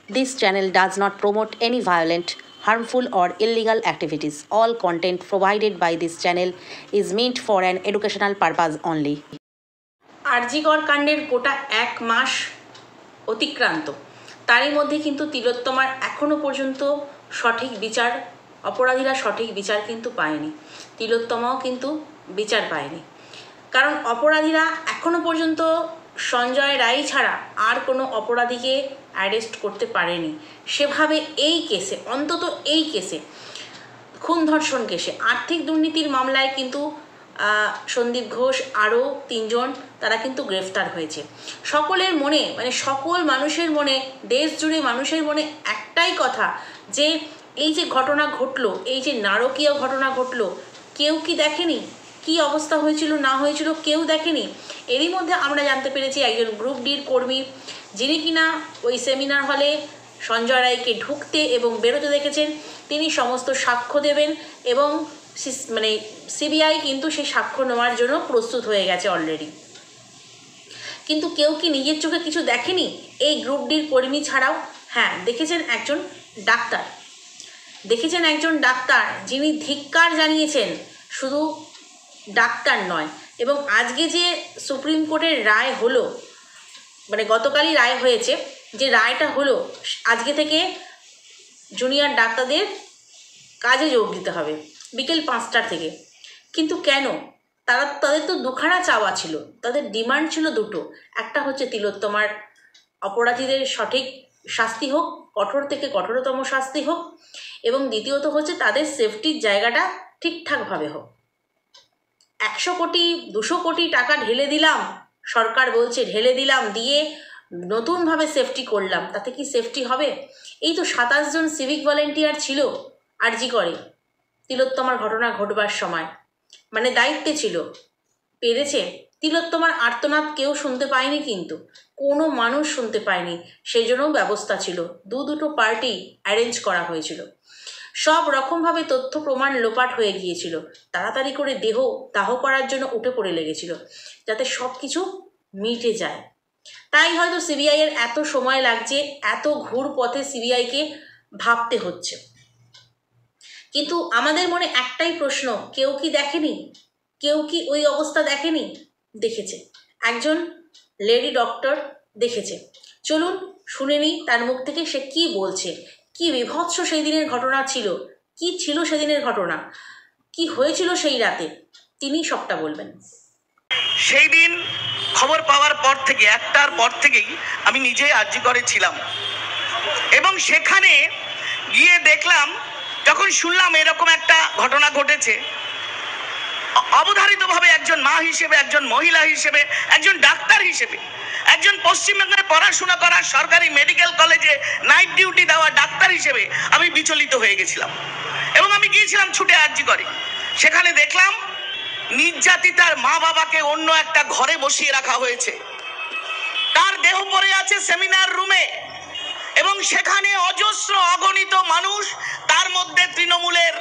This channel does not promote any violent, harmful, or illegal activities. All content provided by this channel is meant for an educational purpose only. RG Kar কাণ্ডের গোটা 1 মাস অতিক্রান্ত, তারই মধ্যে কিন্তু তিলোত্তমার এখনো পর্যন্ত সঠিক বিচার, অপরাধীরা সঠিক বিচার কিন্তু পায়নি। তিলোত্তমাও কিন্তু বিচার পায়নি, কারণ অপরাধীরা এখনো পর্যন্ত সঞ্জয় রায় ছাড়া আর কোনো অপরাধীকে অ্যারেস্ট করতে পারেনি। সেভাবে এই কেসে, অন্তত এই কেসে, খুন ধর্ষণ কেসে, আর্থিক দুর্নীতির মামলায় কিন্তু সন্দীপ ঘোষ আরও 3 জন তারা কিন্তু গ্রেফতার হয়েছে। সকলের মনে, মানে সকল মানুষের মনে, দেশ জুড়ে মানুষের মনে একটাই কথা, যে এই যে ঘটনা ঘটলো, এই যে নারকীয় ঘটনা ঘটলো, কেউ কি দেখেনি? কি অবস্থা হয়েছিল না হয়েছিল কেউ দেখেনি। এরই মধ্যে আমরা জানতে পেরেছি একজন গ্রুপ ডির কর্মী, যিনি কিনা ওই সেমিনার হলে সঞ্জয় রায়কে ঢুকতে এবং বেরোতে দেখেছেন, তিনি সমস্ত সাক্ষ্য দেবেন এবং সিবিআই কিন্তু সেই সাক্ষ্য নেওয়ার জন্য প্রস্তুত হয়ে গেছে অলরেডি। কিন্তু কেউ কি নিজের চোখে কিছু দেখেনি এই গ্রুপ ডির কর্মী ছাড়াও? হ্যাঁ, দেখেছেন একজন ডাক্তার, দেখেছেন একজন ডাক্তার যিনি ধিক্কার জানিয়েছেন। শুধু ডাক্তার নয়, এবং আজকে যে সুপ্রিম কোর্টের রায় হলো, মানে গতকালই রায় হয়েছে, যে রায়টা হলো আজকে থেকে জুনিয়র ডাক্তারদের কাজে যোগ দিতে হবে বিকেল 5টা থেকে। কিন্তু কেন? তাদের তো দুখানা চাওয়া ছিল, তাদের ডিমান্ড ছিল দুটো। একটা হচ্ছে তিলোত্তমার অপরাধীদের সঠিক শাস্তি হোক, কঠোর থেকে কঠোরতম শাস্তি হোক, এবং দ্বিতীয়ত হচ্ছে তাদের সেফটির জায়গাটা ঠিকঠাকভাবে হোক। 100 কোটি 200 কোটি টাকা ঢেলে দিলাম, সরকার বলছে ঢেলে দিলাম, দিয়ে নতুনভাবে সেফটি করলাম, তাতে কি সেফটি হবে? এই তো 27 জন সিভিক ভলেন্টিয়ার ছিল আরজিকরে তিলোত্তমার ঘটনা ঘটবার সময়, মানে দায়িত্বে ছিল। পেরেছে? তিলোত্তমার আর্তনাদ কেউ শুনতে পায়নি, কিন্তু কোনো মানুষ শুনতে পায়নি। সেই জন্য ব্যবস্থা ছিল, দুটো পার্টি অ্যারেঞ্জ করা হয়েছিল, সব রকমভাবে তথ্য প্রমাণ লোপাট হয়ে গিয়েছিল, তাড়াতাড়ি করে দেহ দাহ করার জন্য উঠে পড়ে লেগেছিল, যাতে সব কিছু মিটে যায়। তাই হয়তো সিবিআইয়ের এত সময় লাগছে, এত ঘুর পথে সিবিআইকে ভাবতে হচ্ছে। কিন্তু আমাদের মনে একটাই প্রশ্ন, কেউ কি দেখেনি? কেউ কি ওই অবস্থা দেখেনি? দেখেছে, একজন লেডি ডক্টর দেখেছে। চলুন শুনে নিই তার মুখ থেকে সে কি বলছে। কি বিভৎস সেই দিনের ঘটনা ছিল, কি ছিল সেদিনের ঘটনা, কি হয়েছিল সেই রাতে, তিনি সবটা বলবেন। সেই দিন খবর পাওয়ার পর থেকে, 1টার পর থেকেই আমি নিজে আরজিকরে ছিলাম, এবং সেখানে গিয়ে দেখলাম, যখন শুনলাম এরকম একটা ঘটনা ঘটেছে, অবধারিতভাবে একজন মা হিসেবে, একজন মহিলা হিসেবে, একজন ডাক্তার হিসেবে, একজন পশ্চিমবঙ্গে পড়াশোনা করা, সরকারি মেডিকেল কলেজে নাইট ডিউটি দেওয়া ডাক্তার হিসেবে আমি বিচলিত হয়ে গেছিলাম। এবং আমি গিয়েছিলাম ছুটে আরজিকরে। সেখানে দেখলাম নির্যাতিতার মা বাবাকে অন্য একটা ঘরে বসিয়ে রাখা হয়েছে, তার দেহ পড়ে আছে সেমিনার রুমে, এবং সেখানে অজস্র অগণিত মানুষ, তার মধ্যে তৃণমূলের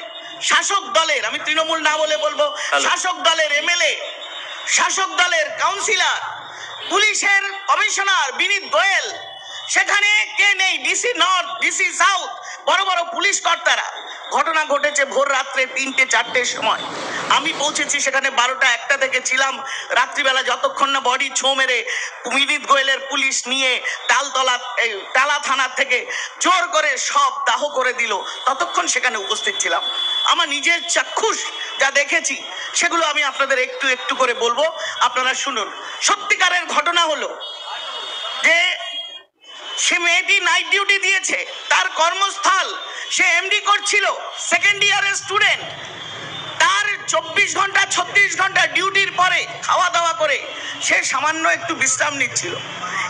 শাসক দলের, আমি তৃণমূল না বলে বলবো শাসক দলের এমএলএ, শাসক দলের কাউন্সিলর, পুলিশের কমিশনার বিনীত গোয়েল, সেখানে কে নেই? ডিসি নর্থ, ডিসি সাউথ, বড় বড় পুলিশ কর্তারা। ঘটনা ঘটেছে ভোর রাত্রে 3টে-4টের সময়। আমি পৌঁছেছি সেখানে 12টা-1টা থেকে ছিলাম। রাত্রিবেলা যতক্ষণ না বডি ছোঁ মেরে বিনীত গোয়েলের পুলিশ নিয়ে টালা থানা থেকে জোর করে সব দাহ করে দিল, ততক্ষণ সেখানে উপস্থিত ছিলাম। আমার নিজের চাক্ষুষ যা দেখেছি সেগুলো আমি আপনাদের একটু একটু করে বলবো, আপনারা শুনুন। সত্যিকারের ঘটনা হলো যে সে মেয়েটি নাইট ডিউটি দিয়েছে, তার কর্মস্থল, সে এমডি করছিল, সেকেন্ড ইয়ারের স্টুডেন্ট। তার 24 ঘন্টা 36 ঘন্টা ডিউটির পরে খাওয়া দাওয়া করে সে সামান্য একটু বিশ্রাম নিচ্ছিল,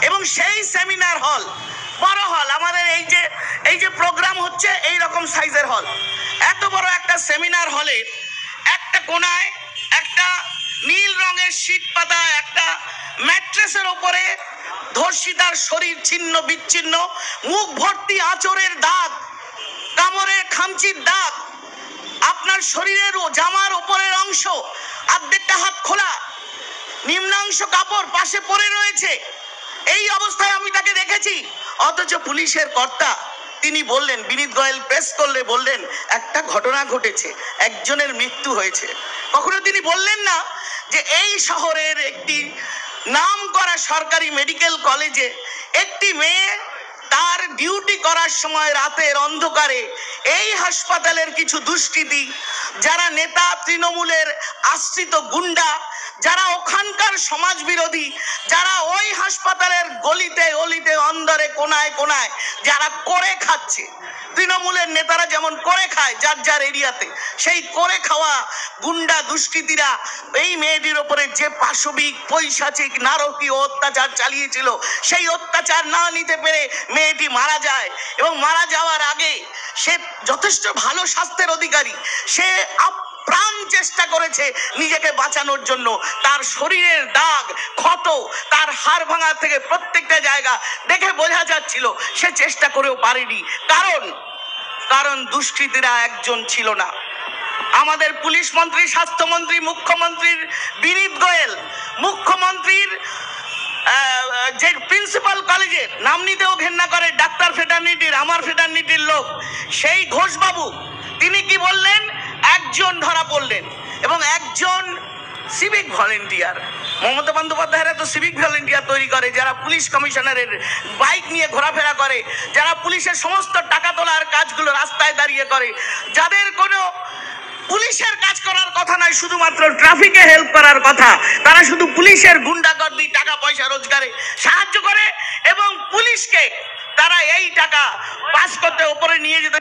এবং সেই সেমিনার হল, বড় হল, আমাদের এই যে প্রোগ্রাম হচ্ছে এই রকম সাইজের হল, এত বড় একটা সেমিনার হলে একটা কোনায় একটা নীল রঙের শীট পাতা, একটা ম্যাট্রেসের ওপরে ধর্ষিতার শরীর ছিন্ন বিচ্ছিন্ন, মুখ ভর্তি আঁচড়ের দাগ, কামড়ের খামচির দাগ, আপনার শরীরের ও জামার উপরের অংশ অর্ধেকটা হাত খোলা, নিম্নাংশ কাপড় পাশে পড়ে রয়েছে। এই অবস্থায় আমি তাকে দেখেছি। অথচ পুলিশের কর্তা তিনি বললেন, বিনীত গোয়েল প্রেস করলে বললেন একটা ঘটনা ঘটেছে, একজনের মৃত্যু হয়েছে। কখনো তিনি বললেন না যে এই শহরের একটি নামকরা সরকারি মেডিকেল কলেজে একটি মেয়ে তার ডিউটি করার সময় রাতের অন্ধকারে এই হাসপাতালের কিছু দুষ্কৃতী, যারা নেতা তৃণমূলের আশ্রিত গুন্ডা, যারা ওখানকার সমাজ বিরোধী, যারা ওই হাসপাতালের গলিতে অলিতে অন্দরে কোনায় কোনায় যারা করে খাচ্ছে, তৃণমূলের নেতারা যেমন করে খায় যার যার এরিয়াতে, সেই করে খাওয়া গুন্ডা দুষ্কৃতীরা এই মেয়েটির ওপরে যে পাশবিক পৈশাচিক নারকীয় অত্যাচার চালিয়েছিল, সেই অত্যাচার না নিতে পেরে মেয়েটি মারা যায়। এবং মারা যাওয়ার আগে সে যথেষ্ট ভালো স্বাস্থ্যের অধিকারী, সে প্রাণ চেষ্টা করেছে নিজেকে বাঁচানোর জন্য। তার শরীরের দাগ ক্ষত, তার হাড় ভাঙা থেকে প্রত্যেকটা জায়গা দেখে বোঝা যাচ্ছিল সে চেষ্টা করেও পারেনি। কারণ দুষ্কৃতীরা একজন ছিল না। আমাদের পুলিশ মন্ত্রী, স্বাস্থ্যমন্ত্রী, মুখ্যমন্ত্রীর বিনীত গোয়েল, মুখ্যমন্ত্রীর যে প্রিন্সিপাল কলেজের নাম নিতেও ঘেন্না করে ডাক্তার ফ্রেটার্নিটির, আমার ফ্রেটার্নিটির লোক, সেই ঘোষবাবু তিনি কি বললেন? একজন ধরা পড়লেন এবং একজন সিভিক ভলেন্টিয়ার। মমতা বন্দ্যোপাধ্যায়রা তো সিভিক ভলেন্টিয়ার তৈরি করে, যারা পুলিশ কমিশনারের বাইক নিয়ে ঘোরাফেরা করে, যারা পুলিশের সমস্ত টাকা তোলার কাজগুলো রাস্তায় দাঁড়িয়ে করে, যাদের কোনো পুলিশের কাজ করার কথা নয়, শুধুমাত্র ট্রাফিকে হেল্প করার কথা। তারা শুধু পুলিশের গুন্ডাগর্দি টাকা পয়সা রোজগারে সাহায্য করে এবং পুলিশকে তারা এই টাকা পাস করতে ওপরে নিয়ে যেতে